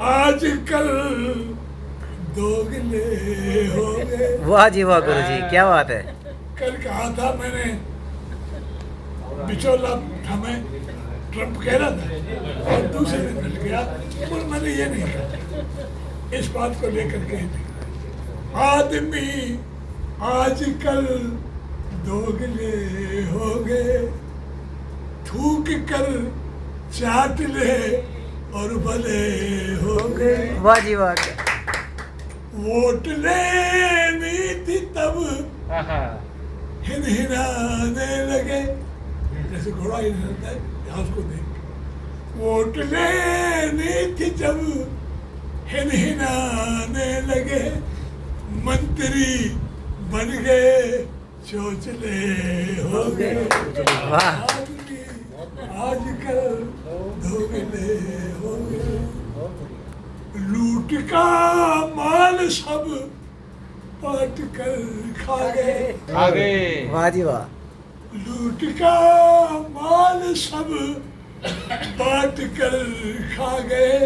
आजकल दोगले हो गए। वाह जी वाह गुरु जी, क्या बात है। कल कहा था मैंने, बिचौला हमें ट्रंप कह रहा था और दूसरे दिन मिल गया, और मैंने ये नहीं कहा। इस बात को लेकर के आदमी आजकल दोगले हो गए, थूक कर चाट ले और भले हो गए। वाह जी वाह। वोट लेनी थी तब हिनहिनाने लगे, जैसे घोड़ा हिनहाता है घास को देख। वोट लेनी थी जब हिनहिनाने लगे, मंत्री बन गए चोचले हो गए। आजकल दोगले हो गए, लूट का माल सब बांट कर खा गए। वाह जी वाह। लूट का माल सब बांट कर खा गए,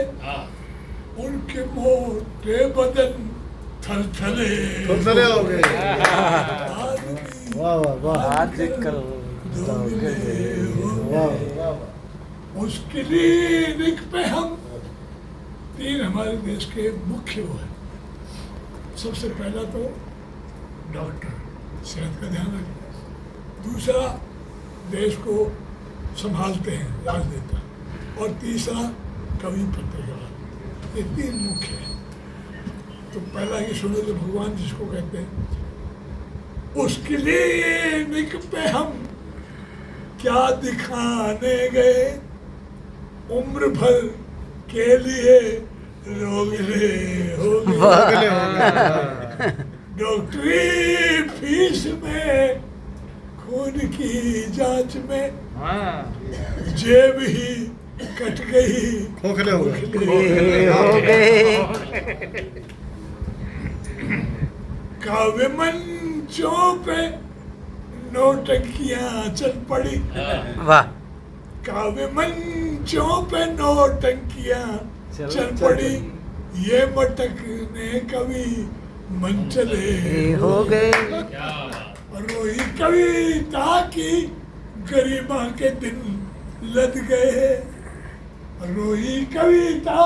उनके मोटे बदन थलथले हो गए। वाह वाह वाह। आजकल उस क्लिनिक पे हम 3 हमारे देश के मुख्य वो हैं। सबसे पहला तो डॉक्टर सेहत का ध्यान रखते, दूसरा देश को संभालते हैं राजनेता, और तीसरा कवि पत्रकार। ये 3 मुख्य हैं। तो पहला ये सुनो जो भगवान जिसको कहते हैं, उसके क्लिनिक पे हम क्या दिखाने गए, उम्र भर के लिए रोगले हो गए। डॉक्टरी फीस में, खून की जांच में जेब ही कट गई, खोखले हो गए। काव्य मंचों पे नौटंकियां चल पड़ी। वाह। काव्य मंचों पे नौटंकियां चल पड़ी, ये मटकने कवि मंचले हो गए। रोई कविता की गरिमा के दिन लद गए। रोई कविता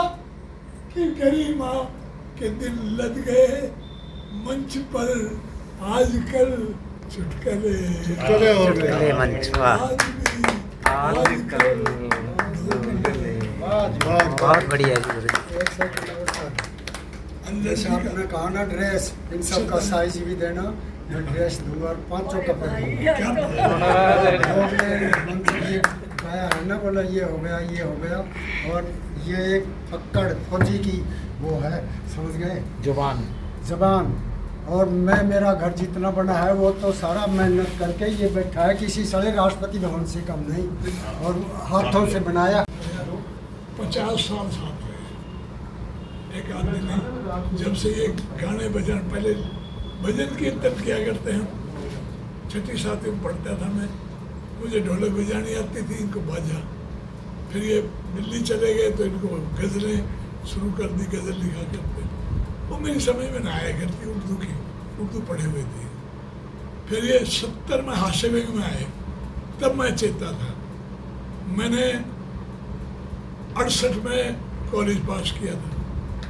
की गरिमा के दिन लद गए, मंच पर आजकल चुटकुले हो गए। चुटकुले मंच। वाह। आजकल बहुत बढ़िया जी गुरु जी। जैसे आपने कहा ना ड्रेस, इन सब का साइज भी देना, मैं ड्रेस दूंगा और 500 कपड़े गाया है ना, बोला ये हो गया ये हो गया। और ये एक फक्कड़ फौजी की वो है, समझ गए, जबान। और मैं, मेरा घर जितना बड़ा है वो तो सारा मेहनत करके ये बैठा है, किसी सारे राष्ट्रपति भवन से कम नहीं, और हाथों से बनाया। 50 साल साथ रहे एक आदमी ने। जब से ये गाने बजान, पहले भजन कीर्तन किया करते हैं, 6ठी 7वीं में पढ़ता था मैं, मुझे ढोलक बजानी आती थी, इनको बाजा। फिर ये दिल्ली चले गए तो इनको गज़लें शुरू कर दी, गज़ल लिखा करते। वो मेरी समझ में ना आया करती उर्दू की, उर्दू पढ़े हुए थे। फिर ये 70 में हाशिम में आए, तब मैं चेता था। मैंने 68 में कॉलेज पास किया था,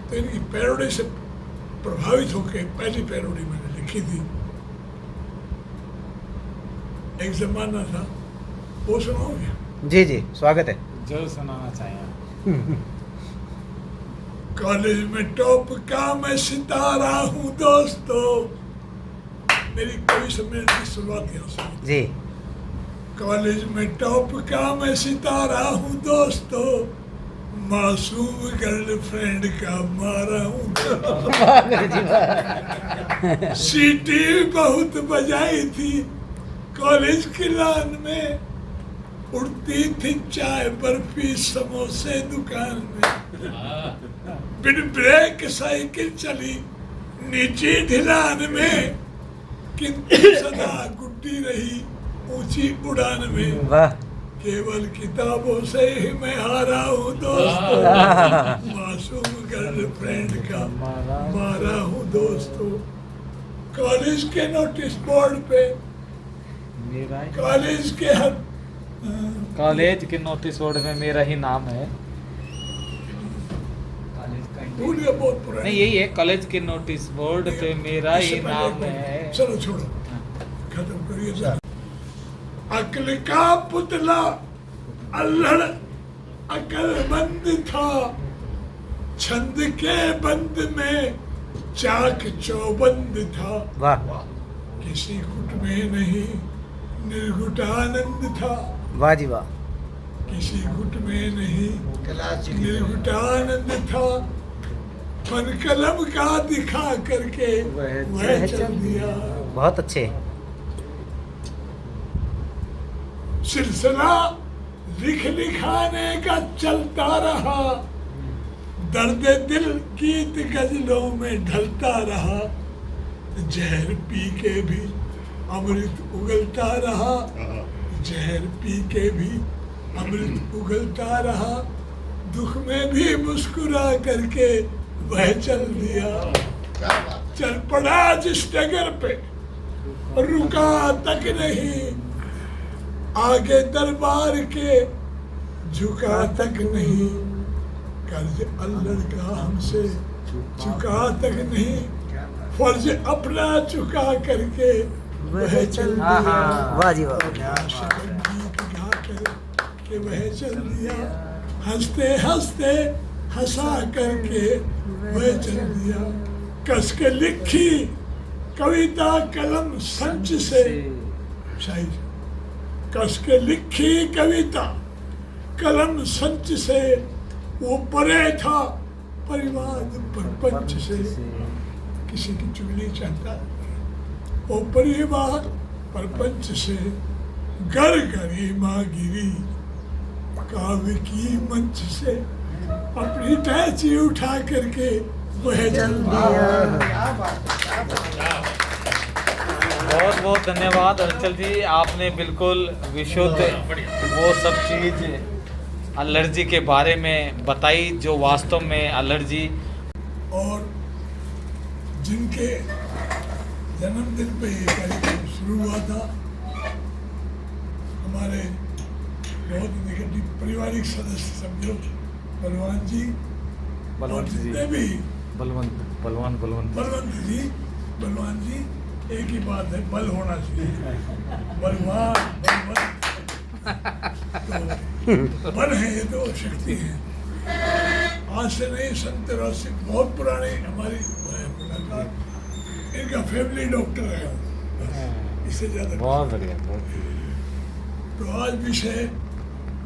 तो इनकी पैरोडी से प्रभावित होकर पहली पैरोडी मैंने लिखी थी। एक जमाना था, वो सुनाओगे? जी जी, स्वागत है। जो सुनाना चाहिए। कॉलेज में टॉप का मैं सितारा हूँ दोस्तों, मेरी कवि सम्मेलन की शुरुआत यहाँ से। जी। कॉलेज में टॉप का मैं सितारा हूँ दोस्तों, मासूम गर्लफ्रेंड का मारा हूँ। सीटी बहुत बजाई थी कॉलेज की लान में, उड़ती थी चाय बर्फी समोसे दुकान में। बिन ब्रेक साइकिल चली नीची ढिलान में, किंतु सदा गुड्डी रही ऊंची उड़ान में। वाह। केवल किताबों से ही मैं हारा हूँ दोस्तों, मासूम गर्लफ्रेंड का मारा हूँ दोस्तों। कॉलेज के नोटिस बोर्ड पे, मेरा ही कॉलेज के हर कॉलेज के नोटिस बोर्ड में मेरा ही नाम है। भूल गया, बहुत पुराना। नहीं, यही है, कॉलेज के नोटिस बोर्ड पे मेरा इससे ही पहले नाम एक है। मिनट, चलो छोड़ो, खत्म करिए सर। अक्ल का पुतला अल्हड़ अक्लमंद था, छंद के बंद में चाक चौबंद था। वाह किसी गुट में नहीं निर्गुटानंद था, वाह जी वाह। किसी गुट में नहीं निर्गुटानंद था। फन कलम का दिखा करके वह चल दिया। बहुत अच्छे। सिलसिला लिख लिखाने का चलता रहा, दर्द दिल गीत गजलों में ढलता रहा। जहर पी के भी अमृत उगलता रहा, जहर पी के भी अमृत उगलता रहा। दुख में भी मुस्कुरा करके वह चल दिया। चल पड़ा जिस डगर पे रुका तक नहीं, आगे दरबार के झुका तक नहीं। कर्ज अल्लाह का हमसे चुका तक नहीं, फर्ज अपना चुका करके वह चल दिया। वाह जी वाह। गीत गा कर के वह चल दिया। हंसते हंसते हंसा करके वह चल दिया। कस के लिखी कविता कलम संच से, शायद कस के लिखी कविता कलम संच से, वो परे था परिवार परपंच से। किसी की चुगली चाहता, वो परिवार परपंच से। गर गरिमा गिरी काव्य की मंच से, अपनी टैची उठा करके वह चल दिया। बहुत बहुत धन्यवाद अंचल जी, आपने बिल्कुल विशुद्ध वो सब चीज़ एलर्जी के बारे में बताई जो वास्तव में एलर्जी। और जिनके जन्मदिन पे ये कार्यक्रम शुरू हुआ था, हमारे बहुत निकट पारिवारिक सदस्य समझो, बलवान जी और जितने भी बलवान जी, एक ही बात है, बल होना चाहिए। बलवान तो बल है, ये तो शक्ति है। आज से नहीं, संत से बहुत पुराने हमारी मुलाकात, इनका फैमिली डॉक्टर है, इससे ज्यादा बहुत बढ़िया, तो आज विषय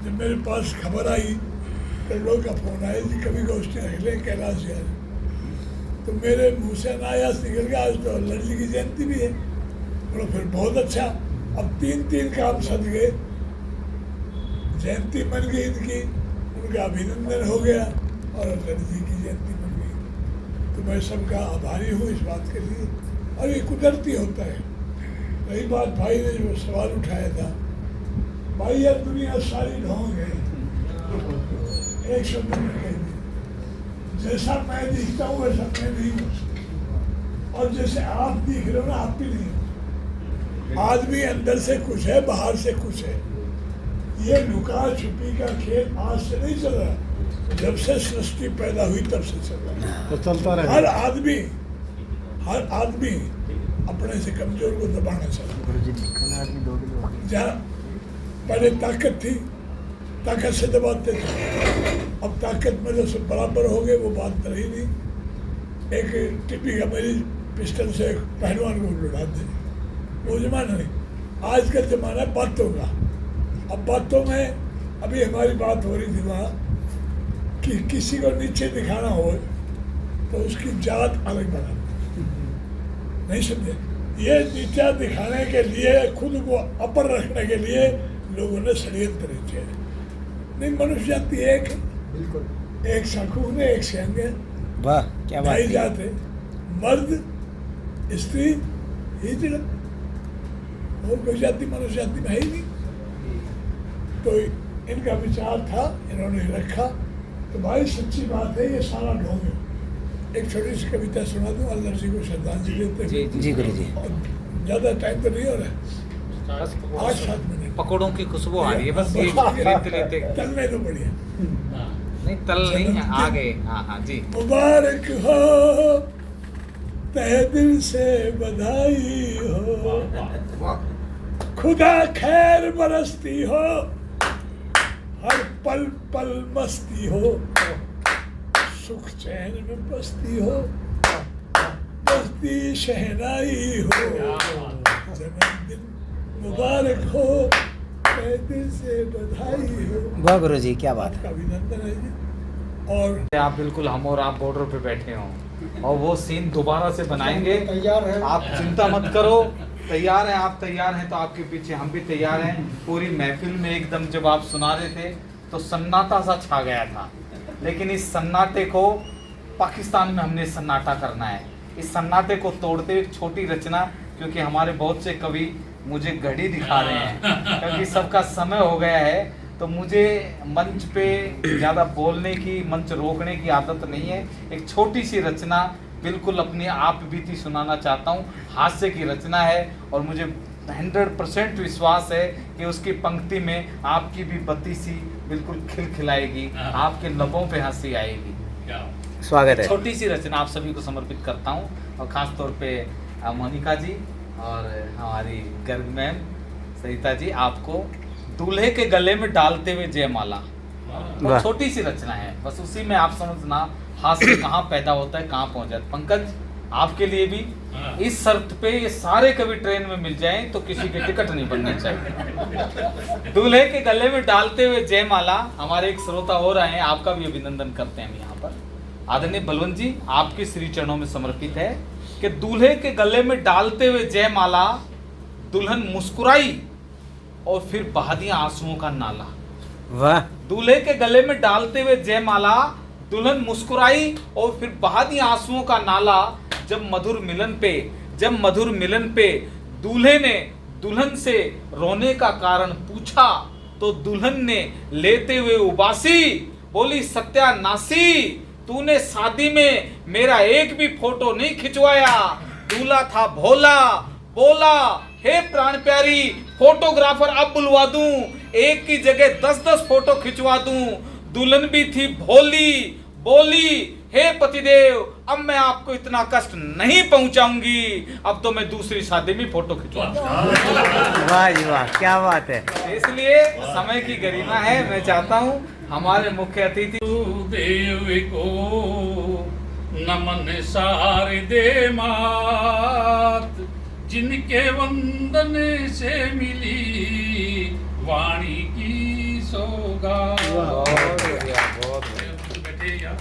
जब मेरे पास खबर आई तो लोग का फोन आया जी कभी गोष्ठी रख ले कैलाश यार, तो मेरे मुंह से अनायास निकल गया आज तो एलर्जी की जयंती भी है। बोलो फिर बहुत अच्छा, अब तीन काम सज गए, जयंती बन गई इनकी, उनका अभिनंदन हो गया और एलर्जी की जयंती बन गई। तो मैं सबका आभारी हूँ इस बात के लिए, और ये कुदरती होता है। रही बात भाई ने जो सवाल उठाया था, भाई यार दुनिया सारी ढोंग है, एक शब्द में कह दिया, जैसा मैं दिखता हूँ वैसा मैं नहीं हूँ, और जैसे आप दिख रहे हो ना आप भी नहीं हो। आदमी अंदर से कुछ है, बाहर से कुछ है। ये लुका छुपी का खेल आज से नहीं चल रहा, जब से सृष्टि पैदा हुई तब से चल रहा है। तो चलता रहे। हर आदमी अपने से कमजोर को दबाना चाहता है। जहाँ पहले ताकत थी, ताकत से दबाते थे, अब ताकत में जो सब बराबर हो गए वो बात रही नहीं। एक टिप्पी का मरीज पिस्टल से एक पहलवान को लुढ़ा दे, वो जमाना नहीं। आज का जमाना बातों का। अब बातों में अभी हमारी बात हो रही थी वहाँ कि किसी को नीचे दिखाना हो तो उसकी जात अलग बना, नहीं समझे? ये नीचा दिखाने के लिए, खुद को अपर रखने के लिए लोगों ने षड्यंत्र रचे। नहीं, मनुष्य जाति एक है, बिल्कुल एक शाखून है, एक श्यांग है, वाह क्या बात ढाई है। जात है, मर्द स्त्री हिजड़ा, और कोई जाति मनुष्य जाति में है ही नहीं। तो इनका विचार था, इन्होंने रखा। तो भाई सच्ची बात है, ये सारा ढोंग है। एक छोटी सी कविता सुना दूँ अल्लाह जी को श्रद्धांजलि देते जी हुए। जी गुरु जी। और ज़्यादा टाइम तो नहीं हो रहा, बस 8-7 मिनट। पकौड़ों की खुशबू आ रही है, बस ये लेते लेते। तल में तो बढ़िया। नहीं तल नहीं, आ गए। हाँ हाँ जी। मुबारक हो, तहे दिल से बधाई हो, खुदा खैर बरसती हो, हर पल पल मस्ती हो, सुख चैन में बसती हो, बसती शहनाई हो, जन्मदिन मुबारक हो, तहे दिल से बधाई हो। वाह गुरु जी, क्या बात आपका है। अभिनंदन है जी। और आप बिल्कुल हम और आप बॉर्डर पे बैठे हों और वो सीन दोबारा से बनाएंगे। तैयार है। आप चिंता मत करो, तैयार हैं आप, तैयार हैं तो आपके पीछे हम भी तैयार हैं। पूरी महफिल में एकदम जब आप सुना रहे थे तो सन्नाटा सा छा गया था, लेकिन इस सन्नाटे को पाकिस्तान में हमने सन्नाटा करना है। इस सन्नाटे को तोड़ते हुए एक छोटी रचना, क्योंकि हमारे बहुत से कवि मुझे घड़ी दिखा रहे हैं क्योंकि सबका समय हो गया है, तो मुझे मंच पे ज़्यादा बोलने की, मंच रोकने की आदत नहीं है। एक छोटी सी रचना बिल्कुल अपनी आप बीती सुनाना चाहता हूँ। हास्य की रचना है और मुझे 100% विश्वास है कि उसकी पंक्ति में आपकी भी बत्ती सी बिल्कुल खिलखिलाएगी, आपके लबों पे हंसी आएगी। स्वागत है। छोटी सी रचना आप सभी को समर्पित करता हूँ, और ख़ास तौर पे मोनिका जी और हमारी गर्ग मैम सरिता जी, आपको दूल्हे के गले में डालते हुए जयमाला। वाह। छोटी सी रचना है, बस उसी में आप समझना हास्य कहाँ पैदा होता है, कहाँ पहुँच जाता है। पंकज, आपके लिए भी इस शर्त पे ये सारे कभी ट्रेन में मिल जाएं तो किसी की टिकट नहीं बननी चाहिए। दूल्हे के गले में डालते हुए जयमाला। हमारे एक श्रोता हो रहे हैं, आपका भी अभिनंदन करते हैं हम यहाँ पर। आदरणीय बलवंत जी, आपके श्री चरणों में समर्पित है कि दूल्हे के गले में डालते हुए जयमाला, दुल्हन मुस्कुराई और फिर बहा दिया आंसुओं का नाला। वाह। दूल्हे के गले में डालते हुए जयमाला, दुल्हन मुस्कुराई और फिर बहा दिया आंसुओं का नाला। जब मधुर मिलन पे दूल्हे ने दुल्हन से रोने का कारण पूछा, तो दुल्हन ने लेते हुए उबासी बोली, सत्यानाशी, तूने शादी में मेरा एक भी फोटो नहीं खिंचवाया। दूल्हा था भोला, बोला, हे प्राण प्यारी, फोटोग्राफर अब बुलवा दूं, एक की जगह 10-10 फोटो खिंचवा दूं। दुल्हन भी थी भोली, बोली, हे पतिदेव, अब मैं आपको इतना कष्ट नहीं पहुंचाऊंगी, अब तो मैं दूसरी शादी में फोटो खिंचवाऊंगा। वाह जी वाह, क्या बात है। इसलिए समय की गरिमा है, मैं चाहता हूं हमारे मुख्य अतिथि देव को नमन सार दे मात, जिनके वंदन से मिली वाणी की सौगात। बैठे या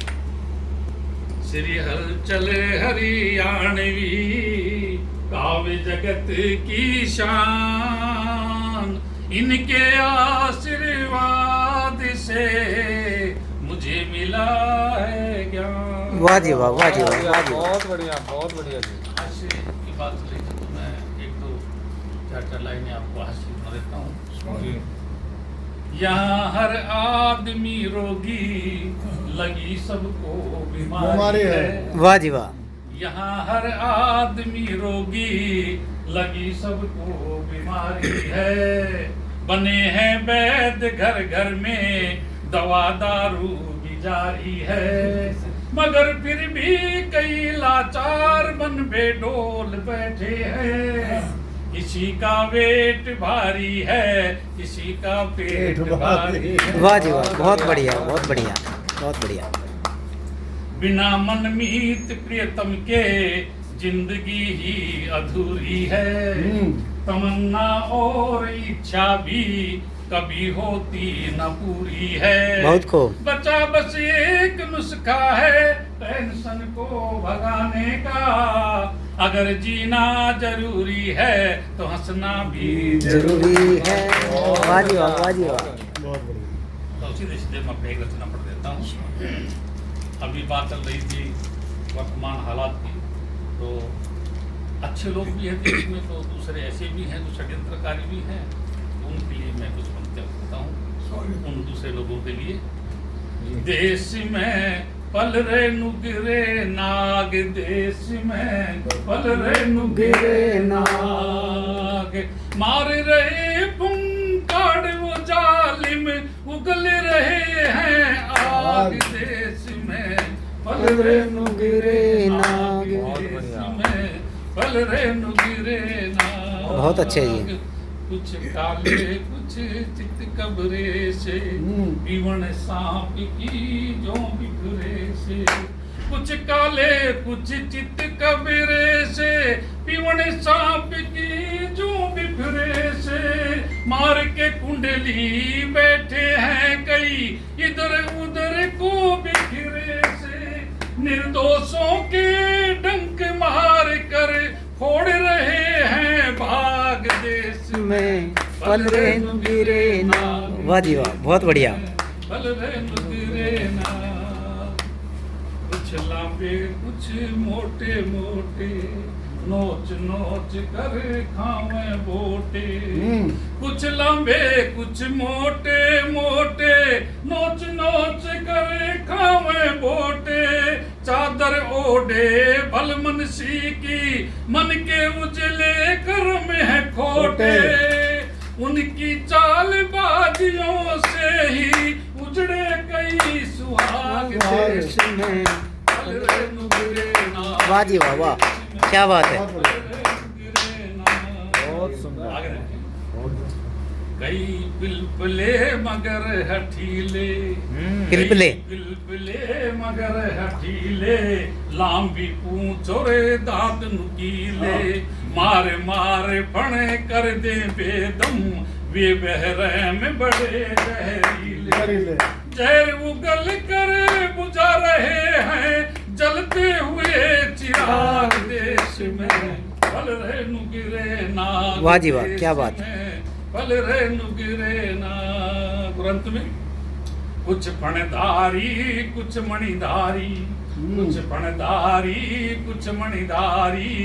श्री हलचल हरियाणवी, काव्य जगत की शान, इनके आशीर्वाद से मुझे मिला है ज्ञान। वाह जी वाह, वाह जी वाह, वाह जी वाह। बहुत बढ़िया, बहुत बढ़िया जी। हास्य की बात चली थी तो मैं 1-2 4 लाइनें आपको हास्य सुना देता हूँ। यहाँ हर आदमी रोगी, लगी सबको बीमारी है। वाह जी वाह। यहाँ हर आदमी रोगी, लगी सबको बीमारी है। बने हैं वैद्य घर घर में, दवा दारू भी जारी है, मगर फिर भी कई लाचार बन बेडोल बैठे हैं। किसी का वेट भारी है, किसी का पेट भारी है। वाह जी वाह, बहुत बढ़िया, बहुत बढ़िया, बहुत बढ़िया। बिना मनमीत प्रियतम के जिंदगी ही अधूरी है। तमन्ना और इच्छा भी कभी होती न पूरी है। बहुत खूब। बचा बस एक नुस्खा है टेंशन को भगाने का, अगर जीना जरूरी है तो हंसना भी जरूरी है। वाह जी वाह, वाह जी वाह। बहुत बढ़िया। तो सीधे सीधे मैं एक रचना पढ़ देता हूँ। अभी बात चल रही थी वर्तमान हालात की, तो अच्छे लोग भी हैं देश में, तो दूसरे ऐसे भी हैं जो षड्यंत्रकारी भी हैं। तो उनके लिए मैं कुछ पंक्तियाँ कहता हूँ, उन दूसरे लोगों के लिए। देश में पल रे नुगिरे नाग देश में, पल रे नुगिरे नाग, मार रहे पुंकाड़ वो जालिम, उगल रहे हैं आग देश में, पल रे नुगिरे नाग देश में, पल रे नुगिरे नाग। बहुत अच्छे ये। कुछ काले कुछ चित कबरे से, पीवण सांप की जो बिखरे से, कुछ काले कुछ चित कबरे से, पीवण सांप की जो बिखरे से, मार के कुंडली बैठे हैं कई, इधर उधर को बिखरे से, निर्दोषों के डंक मार कर फोड़ रहे हैं भाग देश में, पल रे नुगिरे नाग। वाह जी वाह, बहुत बढ़िया। पल रे नुगिरे नाग, कुछ लांबे कुछ मोटे मोटे, नोच नोच कर खावे बोटे, कुछ लंबे कुछ मोटे मोटे, नोच नोच कर खावे बोटे, चादर ओढ़े भल मनसी की, मन के उजले कर्म है खोटे, उनकी चालबाजियों से ही उजड़े कई सुहाग देश में, पल रे नुगिरे नाग। वाह जी वाह, वाह क्या बात है। बहुत सुंदर। कई पिलपिले मगर हठीले, पिलपिले पिलपिले मगर हठीले, लांबी पूंछ और दांत नुकीले, मारे मारे फणे कर दे बेदम, वे बहरे में बड़े जहरीले, जहर उगल कर बुझा रहे हैं जलते हुए चिराग देश में, पल रे नुगिरे नाग। वाह जी वाह, क्या बात है। पल रे नुगिरे नाग। ग्रंथ में कुछ फणधारी कुछ मणिधारी, कुछ फणधारी कुछ मणिधारी,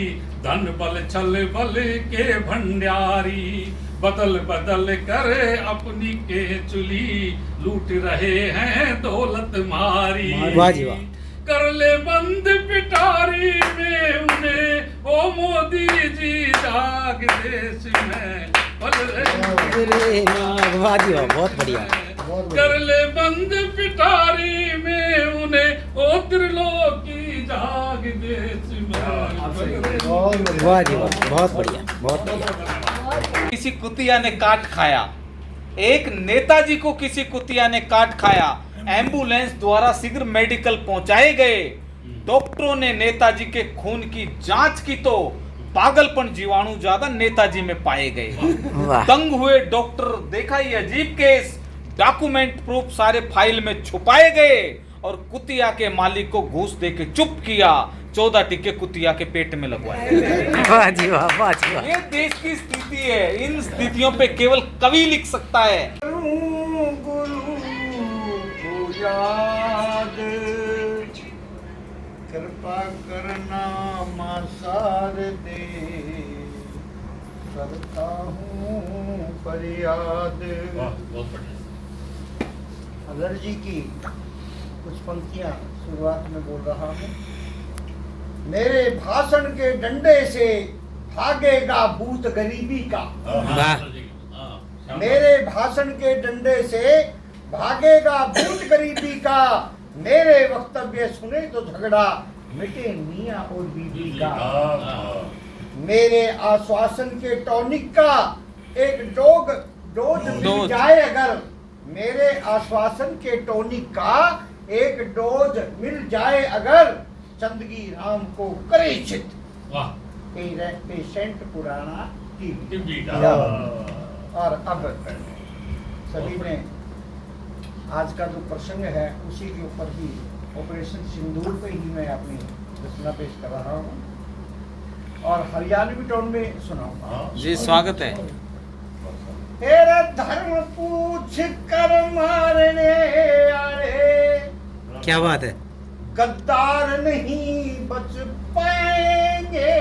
धन बल छल बल के भंडारी, बदल बदल कर अपनी के चुली, लूट रहे हैं दौलत मारी। वाह जी वाह। कर ले बंद पिटारी में उन्हें, ओ मोदी जी जाग देश में, पल रे नुगिरे नाग। वाह जी वाह, बहुत बढ़िया। कर ले बंद पिटारी में उन्हें, ओ त्रिलोकी जाग देश में। वाह जी वाह, बहुत बढ़िया, बहुत बढ़िया। किसी कुतिया ने काट खाया, एक नेताजी को किसी कुतिया ने काट खाया, एम्बुलेंस द्वारा शीघ्र मेडिकल पहुंचाए गए, डॉक्टरों ने नेताजी के खून की जांच की तो पागलपन जीवाणु ज्यादा नेताजी में पाए गए। वाह। दंग हुए डॉक्टर, देखा ये अजीब केस, डॉक्यूमेंट प्रूफ सारे फाइल में छुपाए गए और कुतिया के मालिक को घूस देके चुप किया, 14 टीके कुतिया के पेट में लगवाए। वाह जी वाह, वाह जी वाह। ये देश की स्थिति है, इन स्थितियों पे केवल कवि लिख सकता है। कृपा करना मां शारदे, करता हूँ फरियाद। अलर्जी की कुछ पंक्तियां शुरुआत में बोल रहा हूँ। मेरे भाषण के डंडे से भागेगा भूत गरीबी का, मेरे भाषण के डंडे से भागेगा भूत गरीबी का, मेरे वक्तव्य सुने तो झगड़ा मिटे मियां और बीबी का, मेरे आश्वासन के टॉनिक का एक डोज मिल जाए अगर, मेरे आश्वासन के टॉनिक का एक डोज मिल जाए अगर, चंदगी राम को करे चित, पेशेंट पुराना टीबी। और अब सभी ने आज का जो प्रसंग है उसी के ऊपर ही, ऑपरेशन सिंदूर पे ही मैं अपनी रचना पेश कर रहा हूँ और हरियाणवी टोन में सुनाऊंगा। जी स्वागत है। तेरा धर्म पूछ कर मारने आए, क्या बात है। गद्दार नहीं बच पाएंगे,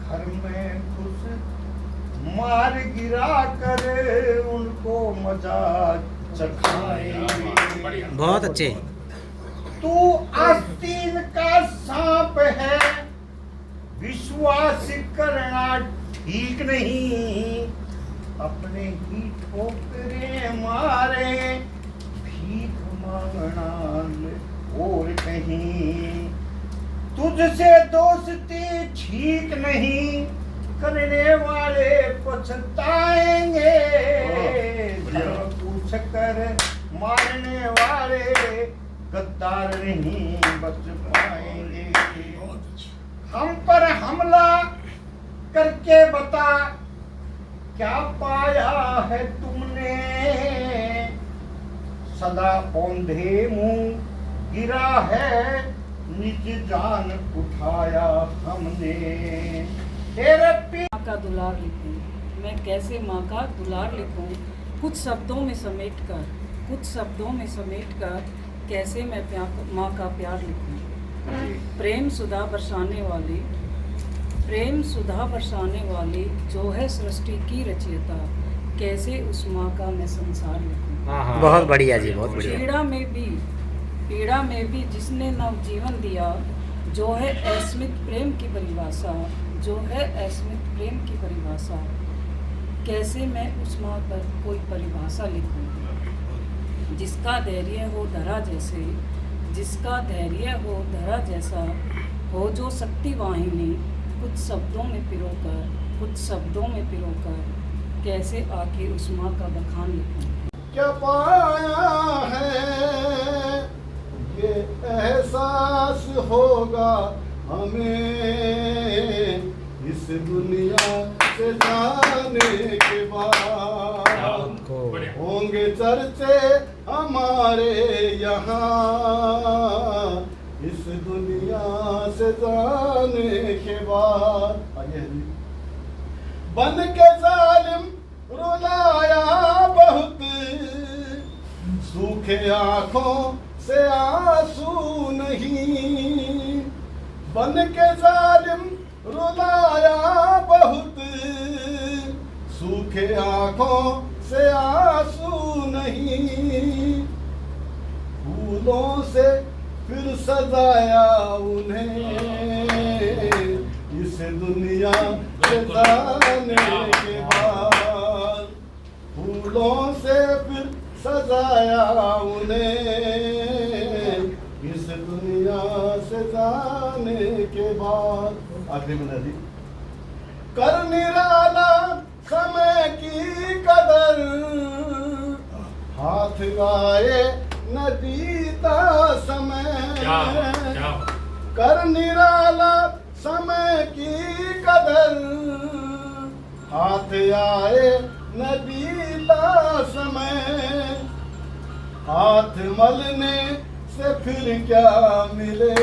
घर में घुस मार गिरा कर उनको मजा चखाएंगे। बहुत अच्छे। तू आस्तीन का सांप है, विश्वास करना ठीक नहीं। अपने ही ठोकरे मारे, भीख मांगना और कहीं। तुझसे दोस्ती ठीक नहीं, करने वाले पछताएंगे। पूछ कर मारने वाले गद्दार नहीं बच पाएंगे। हम पर हमला करके बता, क्या पाया है तुमने। सदा औंधे मुंह गिरा है, निज जान उठाया हमने। तेरे माँ का दुलार लिखूं, मैं कैसे माँ का दुलार लिखूं। कुछ शब्दों में समेट कर कैसे मैं माँ का प्यार लिखूं। प्रेम सुधा बरसाने वाली जो है सृष्टि की रचयिता, कैसे उस माँ का मैं संसार लिखूं। बहुत बढ़िया जी, बहुत बढ़िया। पीड़ा में भी जिसने नव जीवन दिया, जो है अस्मित प्रेम की परिभाषा, कैसे मैं उस माँ पर कोई परिभाषा लिखूं। जिसका धैर्य हो धरा जैसा, हो जो शक्ति वाहिनी, कुछ शब्दों में पिरोकर कैसे आके उस माँ का बखान लिखूं। क्या पाया है ये एहसास होगा हमें, इस दुनिया से जाने के बाद। होंगे चर्चे हमारे यहाँ, इस दुनिया से जाने के बाद। बन के जालिम रुलाया बहुत, सूखे आंखों से आंसू नहीं। बन के जालिम रुलाया बहुत, सूखे आंखों से आंसू नहीं। फूलों से फिर सजाया उन्हें, इस दुनिया से जाने के बाद। फूलों से फिर सजाया उन्हें, इस दुनिया से जाने के बाद। आखिरी में नदी कर निराला समय की कदर, हाथ आए न बीता समय। कर निराला समय की कदर, हाथ आए न बीता समय। हाथ मलने से फिर क्या मिले,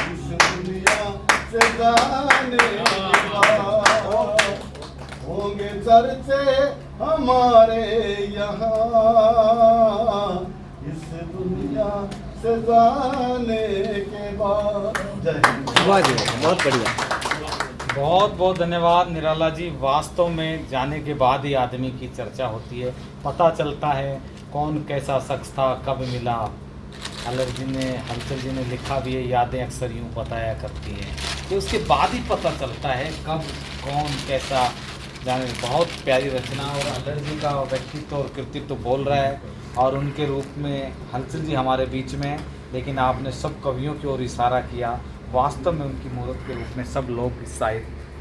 इस दुनिया से जाने के बाद। होंगे चर्चे हमारे यहाँ, इस दुनिया से जाने के बाद। जय हिंद। वाह जी, बहुत बढ़िया। बहुत बहुत धन्यवाद निराला जी। वास्तव में जाने के बाद ही आदमी की चर्चा होती है, पता चलता है कौन कैसा शख्स था, कब मिला। हलचल जी ने लिखा भी है, यादें अक्सर यूँ बताया करती हैं, तो उसके बाद ही पता चलता है कब कौन कैसा जाने। बहुत प्यारी रचना, और हलचल जी का व्यक्तित्व और कृतित्व बोल रहा है, और उनके रूप में हलचल जी हमारे बीच में, लेकिन आपने सब कवियों की ओर इशारा किया। वास्तव में उनकी मूर्त के रूप में सब लोग इस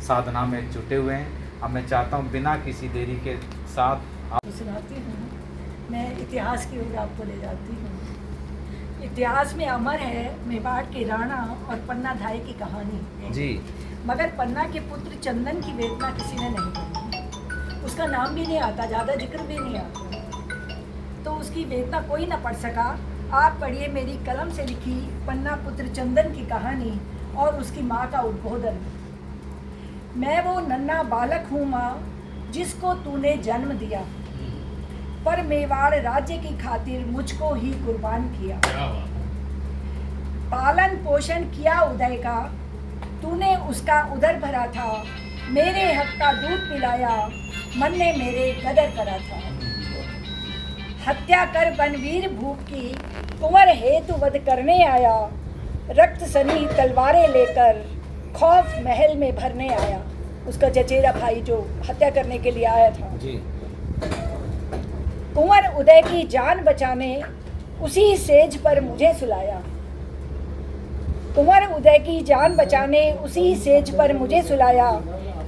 साधना में जुटे हुए हैं। अब मैं चाहता हूँ बिना किसी देरी के साथ आप सुनाती हूँ, मैं इतिहास की ओर आपको ले जाती हूँ। इतिहास में अमर है मेवाड़ के राणा और पन्ना धाय की कहानी जी। मगर पन्ना के पुत्र चंदन की वेदना किसी ने नहीं पढ़ी, उसका नाम भी नहीं आता, ज़्यादा जिक्र भी नहीं आता, तो उसकी वेदना कोई ना पढ़ सका। आप पढ़िए मेरी कलम से लिखी पन्ना पुत्र चंदन की कहानी और उसकी माँ का उद्बोधन। मैं वो नन्हा बालक हूँ माँ जिसको तूने जन्म दिया, पर मेवाड़ राज्य की खातिर मुझको ही कुर्बान किया। पालन पोषण किया उदय का, तूने उसका उदर भरा था। मेरे हक का दूध पिलाया, मन ने मेरे कदर करा था। हत्या कर बनवीर भूप की, कुंवर हेतु वध करने आया, रक्त सनी तलवारें लेकर खौफ महल में भरने आया। उसका चचेरा भाई जो हत्या करने के लिए आया था। जी। कुंवर उदय की जान बचाने उसी सेज पर मुझे सुलाया। कुंवर उदय की जान बचाने उसी सेज पर मुझे सुलाया।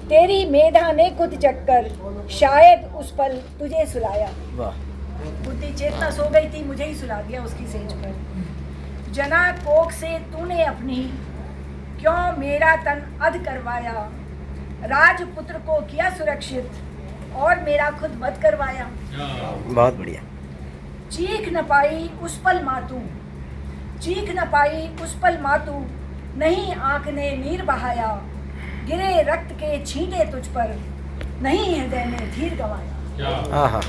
तेरी मेधा ने खुद जगकर शायद उस पल तुझे सुलाया। वाह। बुद्धि चेतना सो गई थी, मुझे ही सुला दिया उसकी सेज पर। जना कोख से तूने अपनी क्यों मेरा तन अध करवाया। राजपुत्र को किया सुरक्षित और मेरा खुद वध करवाया। बहुत बढ़िया। चीख न पाई उस पल मातू, चीख न पाई उस पल मातू, नहीं आंख ने नीर बहाया। गिरे रक्त के छींटे तुझ पर, नहीं हृदय ने धीर गवाया। आहा।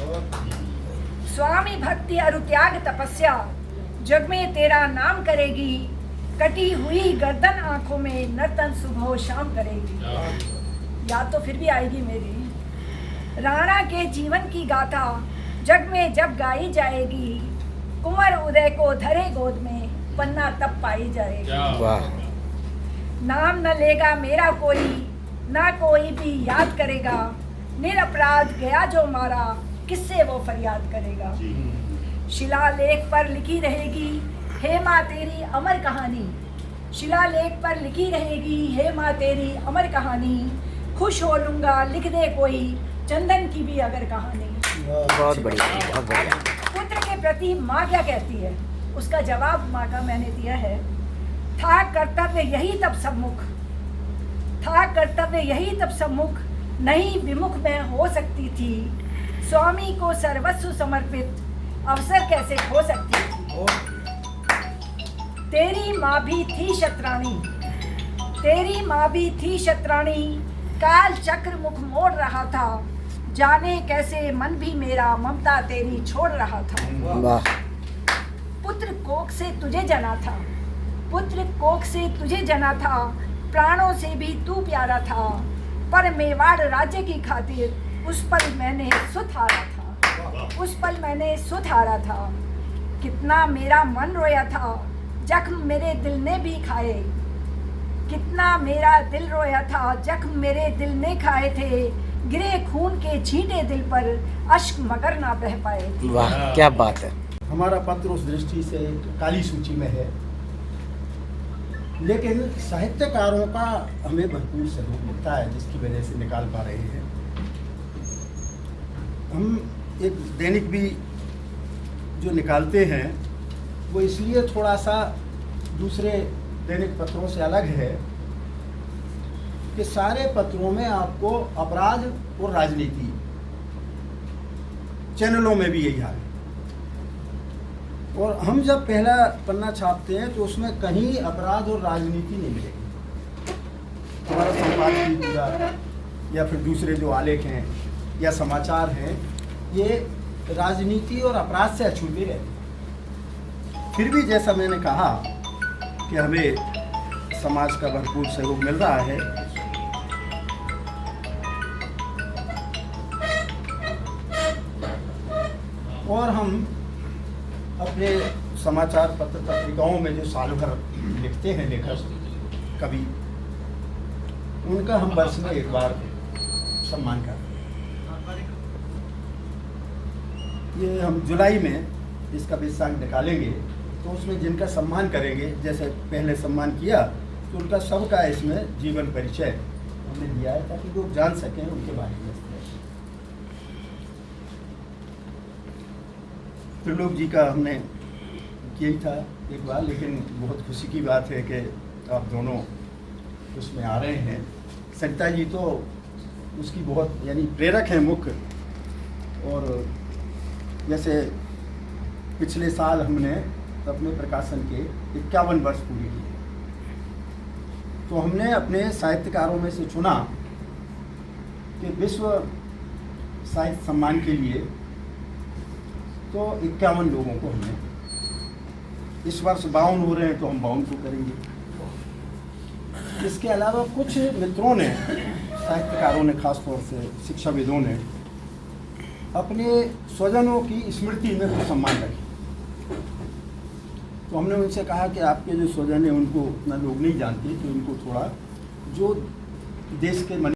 स्वामी भक्ति अरु त्याग तपस्या, जग में तेरा नाम करेगी। कटी हुई गर्दन आंखों में नर्तन सुबह शाम करेगी। याद तो फिर भी आएगी मेरी। राणा के जीवन की गाथा जग में जब गाई जाएगी। कुंवर उदय को धरे गोद में पन्ना तब पाई जाएगी। वाह। नाम न लेगा मेरा कोई, ना कोई भी याद करेगा। निरपराध गया जो मारा, किससे वो फरियाद करेगा। शिलालेख पर लिखी रहेगी हे माँ तेरी अमर कहानी। शिलालेख पर लिखी रहेगी हे माँ तेरी अमर कहानी। खुश हो लूंगा लिख दे कोई चंदन की भी अगर कहानी। बहुत बढ़िया, बहुत बढ़िया। पुत्र के प्रति माँ क्या कहती है, उसका जवाब माँ का मैंने दिया है। था कर्तव्य यही तब सम्मुख, था कर्तव्य यही तब सम्मुख, नहीं विमुख मैं हो सकती थी। स्वामी को सर्वस्व समर्पित अवसर कैसे खो सकती थी। तेरी माँ भी थी शतरानी, तेरी माँ भी थी शतरानी। काल चक्र मुख मोड़ रहा था, जाने कैसे मन भी मेरा ममता तेरी छोड़ रहा था। वाह। पुत्र कोख से तुझे जना था, पुत्र कोख से तुझे जना था। प्राणों से भी तू प्यारा था, पर मेवाड़ राज्य की खातिर उस पल मैंने सुध हारा था। उस पल मैंने सुध हारा था। कितना मेरा मन रोया था, जख्म मेरे दिल ने भी खाए। कितना मेरा दिल रोया था, जख्म मेरे दिल ने खाए थे। गिरे खून के छींटे दिल पर, अश्क मगर ना बह पाए। वाह, क्या बात है। हमारा पत्र उस दृष्टि से काली सूची में है, लेकिन साहित्यकारों का हमें भरपूर सहयोग मिलता है, जिसकी वजह से निकाल पा रहे हैं। हम एक दैनिक भी जो निकालते हैं वो इसलिए थोड़ा सा दूसरे दैनिक पत्रों से अलग है कि सारे पत्रों में आपको अपराध और राजनीति, चैनलों में भी यही हाल है। और हम जब पहला पन्ना छापते हैं तो उसमें कहीं अपराध और राजनीति नहीं मिलेगी। हमारा संपादकीय पूरा या फिर दूसरे जो आलेख हैं या समाचार हैं, ये राजनीति और अपराध से अछूते रहते हैं। फिर भी जैसा मैंने कहा कि हमें समाज का भरपूर सहयोग मिल रहा है। और हम अपने समाचार पत्र पत्रिकाओं में जो साल भर लिखते हैं लेखक कवि, उनका हम वर्ष में एक बार सम्मान करते हैं। ये हम जुलाई में इसका विषयांक निकालेंगे, तो उसमें जिनका सम्मान करेंगे, जैसे पहले सम्मान किया तो उनका सबका इसमें जीवन परिचय हमने दिया है ताकि लोग जान सकें उनके बारे में। त्रिलोक जी का हमने यही था एक बार, लेकिन बहुत खुशी की बात है कि आप दोनों उसमें आ रहे हैं। सरिता जी तो उसकी बहुत यानी प्रेरक हैं मुख्य। और जैसे पिछले साल हमने अपने प्रकाशन के 51 वर्ष पूरे किए, तो हमने अपने साहित्यकारों में से चुना कि विश्व साहित्य सम्मान के लिए तो 51 लोगों को हमने, इस वर्ष 52 हो रहे हैं तो हम 52 को करेंगे। इसके अलावा कुछ मित्रों ने, साहित्यकारों ने, खास तौर से शिक्षाविदों ने अपने स्वजनों की स्मृति में कुछ सम्मान रखे। तो हमने उनसे कहा कि आपके जो स्वजन है उनको उतना लोग नहीं जानते, तो उनको थोड़ा जो देश के